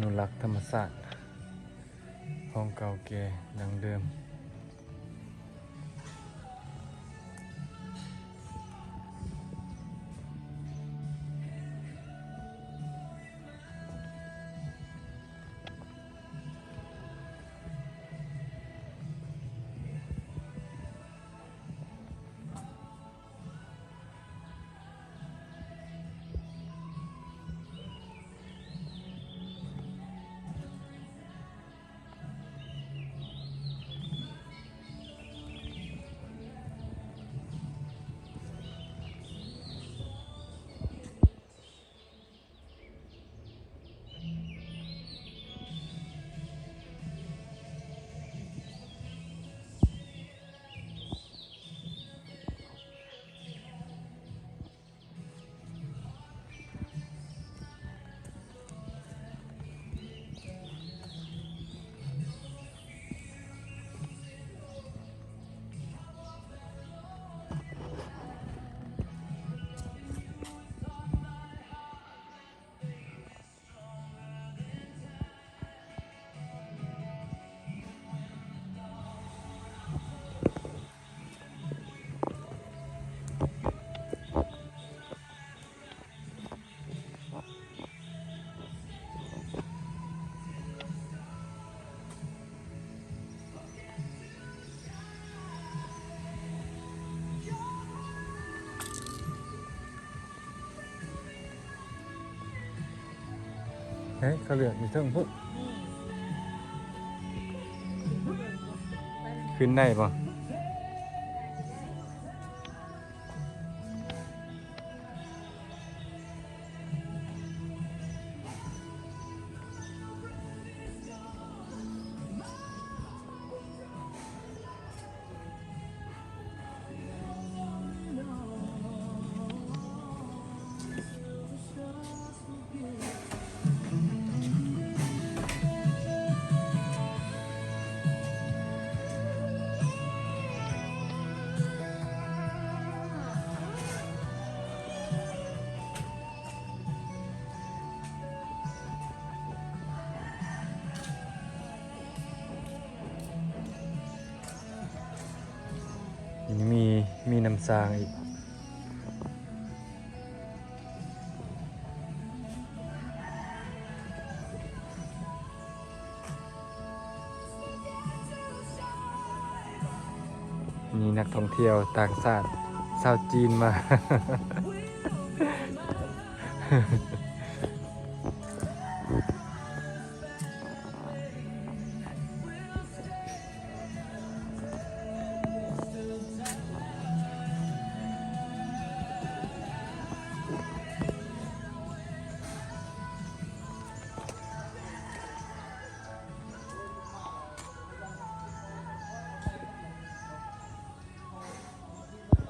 นุรักษ์ธรรมศาสตร์ของเก่าแก่ดังเดิมเฮ้ยเขาเหลืออยู่เทิงพุ่นขึ้นได้ป่ะมีน้ำซางอีกมีนักท่องเที่ยวต่างชาติชาวจีนมา